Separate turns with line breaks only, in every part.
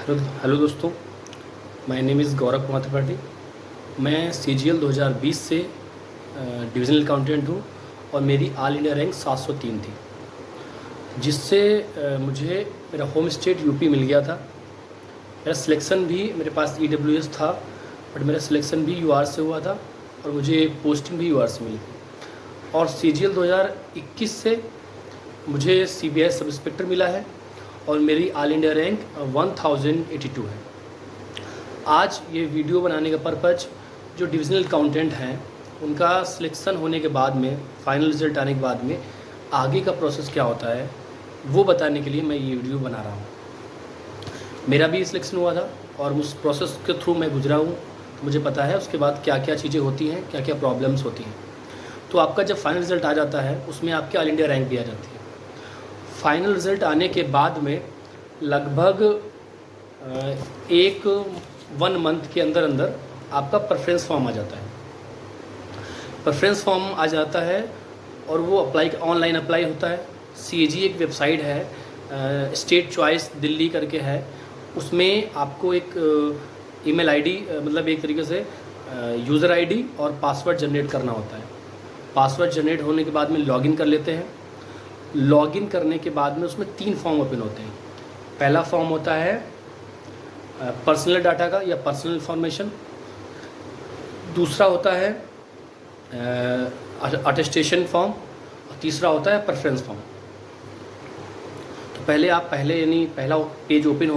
Hello दोस्तों, my name is Gaurav Kumar Tripathi. मैं CGL 2020 से डिविजनल अकाउंटेंट हूँ और मेरी ऑल इंडिया रैंक 703 थी, जिससे मुझे मेरा होम स्टेट यूपी मिल गया था। मेरा सिलेक्शन भी, मेरे पास EWS था बट मेरा सिलेक्शन भी UR से हुआ था और मुझे पोस्टिंग भी UR से मिली थी। और CGL 2021 से मुझे CBI सब इंस्पेक्टर मिला है और मेरी ऑल इंडिया रैंक 1082 है। आज ये वीडियो बनाने का पर्पज़ जो डिविजनल अकाउंटेंट हैं उनका सिलेक्शन होने के बाद में, फाइनल रिजल्ट आने के बाद में आगे का प्रोसेस क्या होता है वो बताने के लिए मैं ये वीडियो बना रहा हूँ। मेरा भी सिलेक्शन हुआ था और उस प्रोसेस के थ्रू मैं गुजरा हूँ, तो मुझे पता है उसके बाद क्या क्या चीज़ें होती हैं, क्या क्या प्रॉब्लम्स होती हैं। तो आपका जब फाइनल रिजल्ट आ जाता है उसमें आपकी ऑल इंडिया रैंक भी आ जाती है। फाइनल रिज़ल्ट आने के बाद में लगभग एक 1 मंथ के अंदर अंदर आपका प्रेफरेंस फॉर्म आ जाता है। प्रेफरेंस फॉर्म आ जाता है और वो ऑनलाइन अप्लाई होता है। CAG एक वेबसाइट है, स्टेट चॉइस दिल्ली करके है, उसमें आपको एक ईमेल आईडी, मतलब एक तरीके से यूज़र आईडी और पासवर्ड जनरेट करना होता है। पासवर्ड जनरेट होने के बाद में लॉगिन कर लेते हैं। लॉगिन करने के बाद में उसमें 3 फॉर्म ओपन होते हैं। पहला फॉर्म होता है पर्सनल डाटा का या पर्सनल इन्फॉर्मेशन। दूसरा होता है अटेस्टेशन फॉर्म और तीसरा होता है प्रेफरेंस फॉर्म। तो पहला पेज ओपन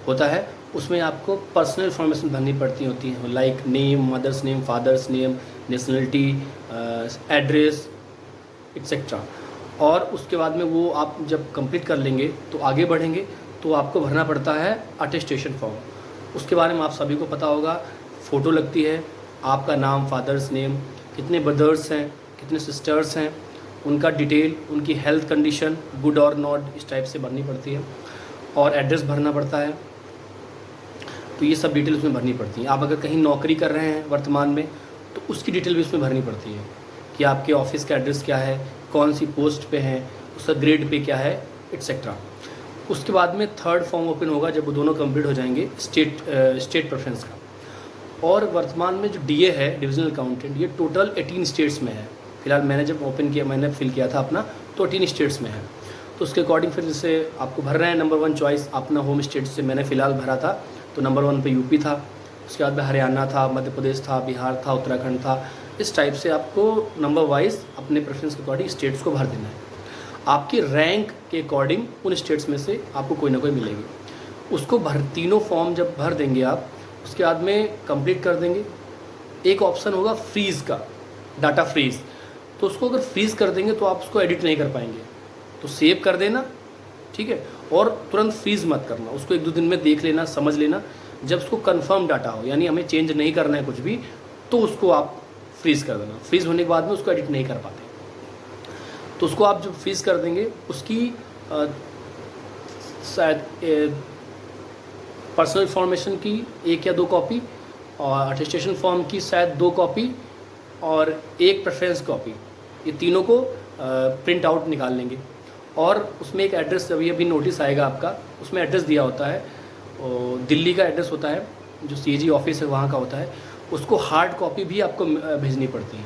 होता है, उसमें आपको पर्सनल इन्फॉर्मेशन भरनी पड़ती होती है, like name, mother's name, father's name, nationality, address etcetera. और उसके बाद में वो आप जब कंप्लीट कर लेंगे तो आगे बढ़ेंगे तो आपको भरना पड़ता है अटेस्टेशन फॉर्म। उसके बारे में आप सभी को पता होगा, फ़ोटो लगती है, आपका नाम, फादर्स नेम, कितने ब्रदर्स हैं, कितने सिस्टर्स हैं, उनका डिटेल, उनकी हेल्थ कंडीशन गुड और नॉट, इस टाइप से भरनी पड़ती है। और एड्रेस भरना पड़ता है। तो ये सब डिटेल उसमें भरनी पड़ती है। आप अगर कहीं नौकरी कर रहे हैं वर्तमान में तो उसकी डिटेल भी उसमें भरनी पड़ती है कि आपके ऑफिस का एड्रेस क्या है, कौन सी पोस्ट पे हैं, उसका ग्रेड पे क्या है, एक्सेट्रा। उसके बाद में थर्ड फॉर्म ओपन होगा जब वो दोनों कंप्लीट हो जाएंगे, स्टेट प्रेफरेंस का। और वर्तमान में जो DA है, डिविजनल अकाउंटेंट, ये टोटल 18 स्टेट्स में है। फिलहाल मैंने जब ओपन किया, मैंने फिल किया था अपना, तो 18 स्टेट्स में है। तो उसके अकॉर्डिंग फिर जैसे आपको भर रहे हैं, नंबर 1 चॉइस अपना होम स्टेट से मैंने फ़िलहाल भरा था, तो नंबर 1 पे यूपी था। उसके बाद में हरियाणा था, मध्य प्रदेश था, बिहार था, उत्तराखंड था। इस टाइप से आपको नंबर वाइज अपने प्रेफरेंस के अकॉर्डिंग स्टेट्स को भर देना है। आपकी रैंक के अकॉर्डिंग उन स्टेट्स में से आपको कोई ना कोई मिलेगी। उसको तीनों फॉर्म जब भर देंगे आप, उसके बाद में कंप्लीट कर देंगे। एक ऑप्शन होगा फ्रीज़ का, डाटा फ्रीज़। तो उसको अगर फ्रीज़ कर देंगे तो आप उसको एडिट नहीं कर पाएंगे, तो सेव कर देना, ठीक है। और तुरंत फ्रीज़ मत करना, उसको 1-2 दिन में देख लेना, समझ लेना। जब उसको कंफर्म डाटा हो, यानी हमें चेंज नहीं करना है कुछ भी, तो उसको आप फ्रीज़ कर देना। फ्रीज़ होने के बाद में उसको एडिट नहीं कर पाते, तो उसको आप जब फ्रीज़ कर देंगे, उसकी शायद पर्सनल इन्फॉर्मेशन की 1 या 2 कॉपी, और अटेस्टेशन फॉर्म की शायद 2 कॉपी, और 1 प्रेफरेंस कॉपी, ये तीनों को प्रिंट आउट निकाल लेंगे। और उसमें एक एड्रेस, अभी नोटिस आएगा आपका, उसमें एड्रेस दिया होता है, दिल्ली का एड्रेस होता है, जो CAG ऑफिस है वहाँ का होता है। उसको हार्ड कॉपी भी आपको भेजनी पड़ती है।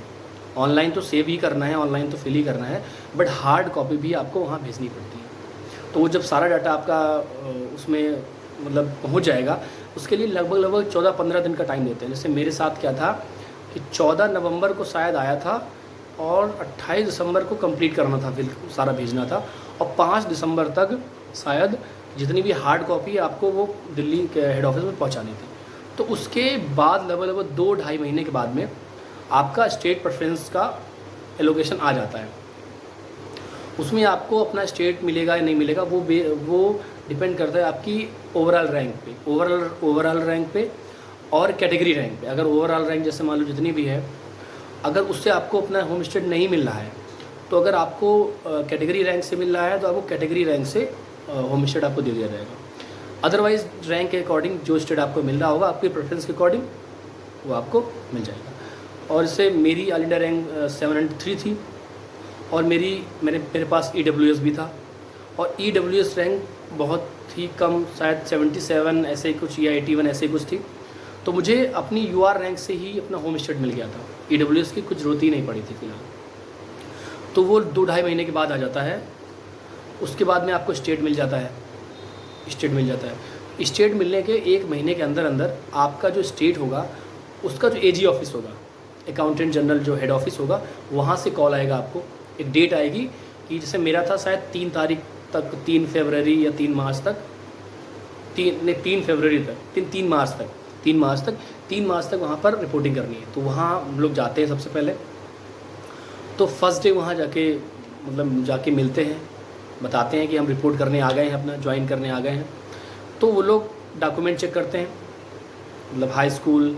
ऑनलाइन तो सेव ही करना है, ऑनलाइन तो फिल ही करना है, बट हार्ड कॉपी भी आपको वहाँ भेजनी पड़ती है। तो वो जब सारा डाटा आपका उसमें मतलब पहुँच जाएगा, उसके लिए लगभग 14-15 दिन का टाइम देते हैं। जैसे मेरे साथ क्या था कि 14 नवंबर को शायद आया था और 28 दिसंबर को कंप्लीट करना था, फिर सारा भेजना था, और 5 दिसंबर तक शायद जितनी भी हार्ड कॉपी आपको वो दिल्ली के हेड ऑफिस में पहुँचानी थी। तो उसके बाद लगभग 2-2.5 महीने के बाद में आपका स्टेट प्रेफरेंस का एलोकेशन आ जाता है। उसमें आपको अपना स्टेट मिलेगा या नहीं मिलेगा, वो डिपेंड करता है आपकी ओवरऑल रैंक पे, ओवरऑल रैंक पे और कैटेगरी रैंक पे। अगर ओवरऑल रैंक जैसे मान लो जितनी भी है, अगर उससे आपको अपना होम स्टेट नहीं मिल रहा है, तो अगर आपको कैटेगरी रैंक से मिल रहा है तो आपको कैटेगरी रैंक से होम स्टेट आपको दे दिया जाएगा। अदरवाइज़ रैंक के अकॉर्डिंग जो स्टेट आपको मिल रहा होगा, आपकी प्रेफरेंस के अकॉर्डिंग वो आपको मिल जाएगा। और इससे मेरी ऑल इंडिया रैंक 703 थी, और मेरे पास EWS भी था, और EWS रैंक बहुत थी कम, शायद 77 ऐसे ही कुछ या 81 ऐसे ही कुछ थी। तो मुझे अपनी यूआर रैंक से ही अपना होम स्टेट मिल गया था, ईडब्ल्यूएस की कुछ ज़रूरत ही नहीं पड़ी थी फिलहाल। तो वो 2-2.5 महीने के बाद आ जाता है। उसके बाद में आपको स्टेट मिल जाता है। स्टेट मिलने के 1 महीने के अंदर अंदर आपका जो स्टेट होगा उसका जो एजी ऑफिस होगा, अकाउंटेंट जनरल जो हेड ऑफिस होगा, वहाँ से कॉल आएगा आपको। एक डेट आएगी कि जैसे मेरा था शायद 3 तारीख तक, 3 फरवरी या 3 मार्च तक, 3 फरवरी तक, 3 मार्च तक वहाँ पर रिपोर्टिंग करनी है। तो वहाँ हम लोग जाते हैं सबसे पहले। तो फर्स्ट डे वहाँ जाके मिलते हैं, बताते हैं कि हम रिपोर्ट करने आ गए हैं, अपना ज्वाइन करने आ गए हैं। तो वो लोग डॉक्यूमेंट चेक करते हैं, मतलब हाई स्कूल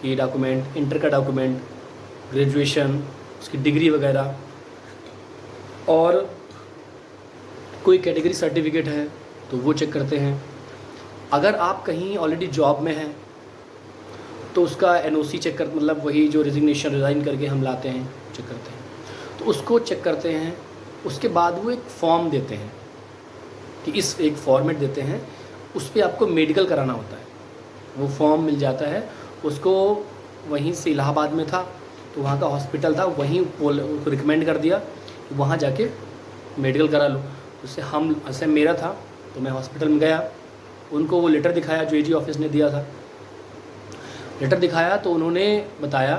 की डॉक्यूमेंट, इंटर का डॉक्यूमेंट, ग्रेजुएशन, उसकी डिग्री वगैरह, और कोई कैटेगरी सर्टिफिकेट है तो वो चेक करते हैं। अगर आप कहीं ऑलरेडी जॉब में हैं तो उसका एनओसी चेक कर, मतलब वही जो रिज़ाइन करके हम लाते हैं, चेक करते हैं। तो उसको चेक करते हैं। उसके बाद वो एक फॉर्म देते हैं कि इस एक फॉर्मेट देते हैं, उस पर आपको मेडिकल कराना होता है। वो फॉर्म मिल जाता है उसको। वहीं से इलाहाबाद में था तो वहाँ का हॉस्पिटल था, वहीं उसको रिकमेंड कर दिया कि वहाँ जाके मेडिकल करा लो। उससे मेरा था तो मैं हॉस्पिटल में गया, उनको वो लेटर दिखाया जो एजी ऑफिस ने दिया था। लेटर दिखाया तो उन्होंने बताया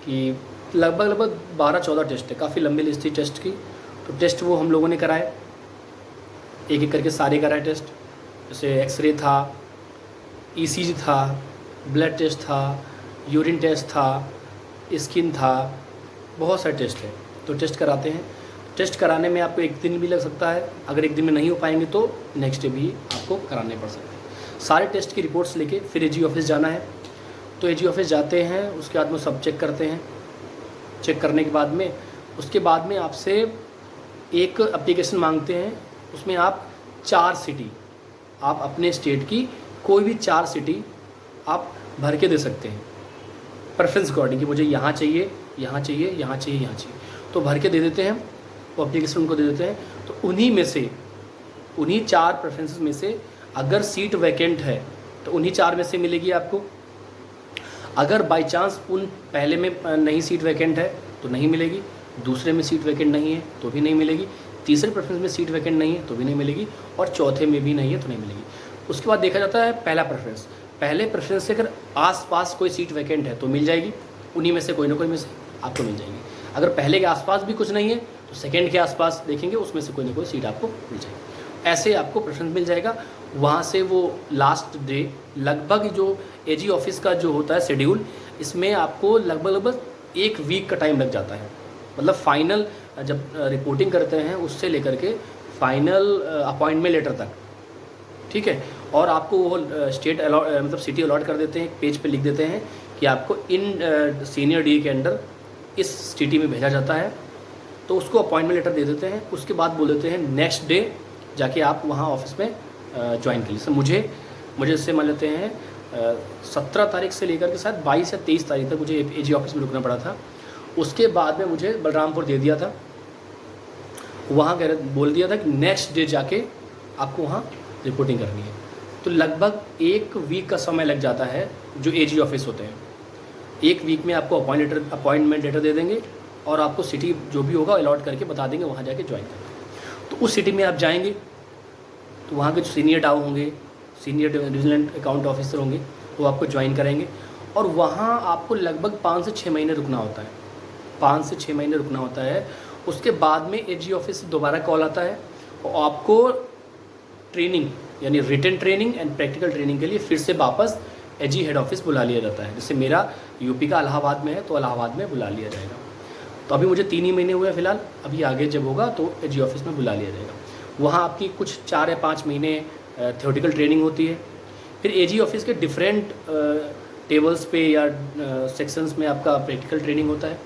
कि लगभग 12-14 टेस्ट है, काफ़ी लंबी लिस्ट थी टेस्ट की। तो टेस्ट वो हम लोगों ने कराए, एक एक करके सारे कराए टेस्ट। जैसे एक्सरे था, ईसीजी था, ब्लड टेस्ट था, यूरिन टेस्ट था, स्किन था, बहुत सारे टेस्ट है। तो टेस्ट कराते हैं। टेस्ट कराने में आपको 1 दिन भी लग सकता है, अगर 1 दिन में नहीं हो पाएंगे तो नेक्स्ट डे भी आपको कराने पड़ सकते हैं। सारे टेस्ट की रिपोर्ट्स लेके फिर एजी ऑफिस जाना है। तो एजी ऑफिस जाते हैं, उसके बाद में सब चेक करते हैं। चेक करने के बाद में उसके बाद में आपसे एक एप्लीकेशन मांगते हैं। उसमें आप 4 सिटी, आप अपने स्टेट की कोई भी 4 सिटी आप भर के दे सकते हैं प्रेफरेंस अकॉर्डिंग, कि मुझे यहाँ चाहिए, यहाँ चाहिए, यहाँ चाहिए, यहाँ चाहिए। तो भर के दे देते हैं, वो एप्लीकेशन उनको दे देते हैं। तो उन्हीं 4 प्रेफरेंसेस में से अगर सीट वैकेंट है तो उन्हीं 4 में से मिलेगी आपको। अगर बाई चांस उन पहले में नहीं सीट वैकेंट है तो नहीं मिलेगी, दूसरे में सीट वैकेंट नहीं है तो भी नहीं मिलेगी, तीसरे प्रेफरेंस में सीट वैकेंट नहीं है तो भी नहीं मिलेगी, और चौथे में भी नहीं है तो नहीं मिलेगी। उसके बाद देखा जाता है पहला प्रेफरेंस। पहले प्रेफरेंस से अगर आसपास कोई सीट वैकेंट है तो मिल जाएगी, उन्हीं में से कोई ना कोई में से आपको मिल जाएगी। अगर पहले के आसपास भी कुछ नहीं है तो सेकंड के आसपास देखेंगे, उसमें से कोई ना कोई सीट आपको मिल जाएगी। ऐसे आपको प्रेफरेंस मिल जाएगा। वहाँ से वो लास्ट डे, लगभग जो एजी ऑफिस का जो होता है शेड्यूल, इसमें आपको लगभग 1 वीक का टाइम लग जाता है। मतलब फाइनल जब रिपोर्टिंग करते हैं उससे लेकर के फाइनल अपॉइंटमेंट लेटर तक, ठीक है। और आपको वो स्टेट मतलब सिटी अलॉट कर देते हैं, एक पेज पे लिख देते हैं कि आपको इन सीनियर डी के अंडर इस सिटी में भेजा जाता है। तो उसको अपॉइंटमेंट लेटर दे देते हैं। उसके बाद बोल देते हैं नेक्स्ट डे जाके आप वहाँ ऑफिस में ज्वाइन कर लीजिए। मुझे इससे मान लेते हैं 17 तारीख से लेकर के शायद 22 या 23 तारीख तक मुझे एजी ऑफिस में रुकना पड़ा था। उसके बाद में मुझे बलरामपुर दे दिया था, वहाँ बोल दिया था कि नेक्स्ट डे जाके आपको वहाँ रिपोर्टिंग करनी है। तो लगभग 1 वीक का समय लग जाता है जो एजी ऑफिस होते हैं। 1 वीक में आपको अपॉइंटमेंट लेटर दे देंगे और आपको सिटी जो भी होगा अलॉट करके बता देंगे, वहाँ जाके ज्वाइन करना। तो उस सिटी में आप जाएंगे तो वहाँ के जो सीनियर डाउ होंगे, सीनियर डिविजनल अकाउंट ऑफिसर होंगे, वो आपको ज्वाइन करेंगे। और वहाँ आपको लगभग 5 से 6 महीने रुकना होता है। 5 से 6 महीने रुकना होता है। उसके बाद में एजी ऑफिस से दोबारा कॉल आता है और आपको ट्रेनिंग, यानी written training and practical training के लिए फिर से वापस एजी हेड ऑफिस बुला लिया जाता है। जैसे मेरा यूपी का इलाहाबाद में है तो इलाहाबाद में बुला लिया जाएगा। तो अभी मुझे 3 ही महीने हुए फिलहाल, अभी आगे जब होगा तो एजी ऑफिस में बुला लिया जाएगा। वहाँ आपकी कुछ 4 या 5 महीने थ्योरेटिकल ट्रेनिंग होती है। फिर एजी ऑफिस के डिफरेंट टेबल्स पे या सेक्शंस में आपका प्रैक्टिकल ट्रेनिंग होता है।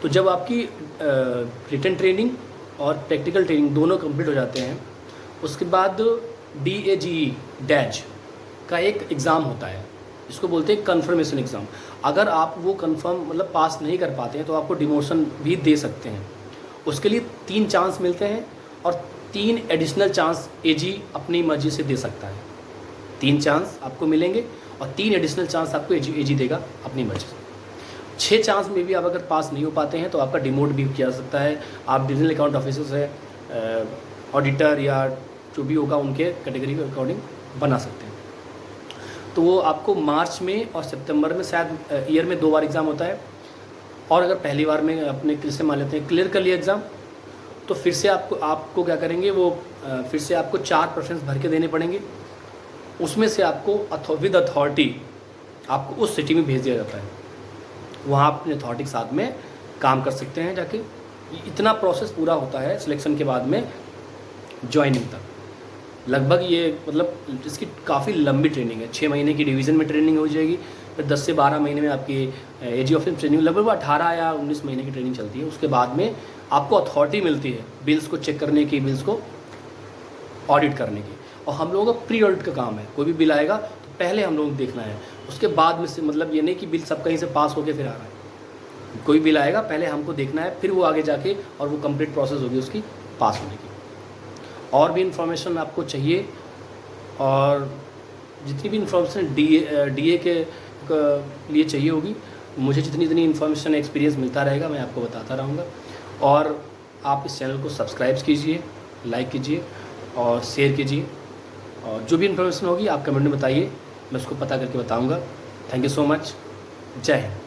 तो जब आपकी रिटन ट्रेनिंग और प्रैक्टिकल ट्रेनिंग दोनों कंप्लीट हो जाते हैं, उसके बाद DAGE का एक एग्ज़ाम होता है, जिसको बोलते हैं कन्फर्मेशन एग्ज़ाम। अगर आप वो कन्फर्म मतलब पास नहीं कर पाते हैं तो आपको डिमोशन भी दे सकते हैं। उसके लिए 3 चांस मिलते हैं और 3 एडिशनल चांस एजी अपनी मर्जी से दे सकता है। 3 चांस आपको मिलेंगे और 3 एडिशनल चांस आपको एजी देगा अपनी मर्जी से। 6 चांस में भी आप अगर पास नहीं हो पाते हैं तो आपका डिमोट भी किया जा सकता है। आप डिविजनल अकाउंट ऑफिसर से ऑडिटर या जो भी होगा उनके कैटेगरी के अकॉर्डिंग बना सकते हैं। तो वो आपको मार्च में और सितंबर में शायद ईयर में 2 बार एग्ज़ाम होता है। और अगर पहली बार में अपने जैसे मान लेते हैं क्लियर कर लिया एग्ज़ाम, तो फिर से आपको क्या करेंगे वो फिर से आपको 4 प्रेफरेंस भर के देने पड़ेंगे। उसमें से आपको विद अथॉरिटी आपको उस सिटी में भेज दिया जाता है। वहाँ आप अपने अथॉरिटी के साथ में काम कर सकते हैं जाके। इतना प्रोसेस पूरा होता है सिलेक्शन के बाद में ज्वाइनिंग तक। लगभग ये मतलब इसकी काफ़ी लंबी ट्रेनिंग है। 6 महीने की डिवीज़न में ट्रेनिंग हो जाएगी, फिर 10 से 12 महीने में आपकी एजी ऑफिस ट्रेनिंग, लगभग 18 या 19 महीने की ट्रेनिंग चलती है। उसके बाद में आपको अथॉरिटी मिलती है बिल्स को चेक करने की, बिल्स को ऑडिट करने की। और हम लोगों का प्री ऑडिट का काम है। कोई भी बिल आएगा तो पहले हम लोग देखना है, उसके बाद में से मतलब ये नहीं कि बिल सब कहीं से पास होके फिर आ रहा है। कोई बिल आएगा पहले हमको देखना है, फिर वो आगे जाके और वो कंप्लीट प्रोसेस होगी उसकी पास होने की। और भी इन्फॉर्मेशन आपको चाहिए और जितनी भी इन्फॉर्मेशन डीए के लिए चाहिए होगी, मुझे जितनी इन्फॉर्मेशन एक्सपीरियंस मिलता रहेगा मैं आपको बताता रहूँगा। और आप इस चैनल को सब्सक्राइब कीजिए, लाइक कीजिए और शेयर कीजिए। और जो भी इन्फॉर्मेशन होगी आप कमेंट में बताइए, मैं उसको पता करके बताऊँगा। Thank you so much. जय हिंद।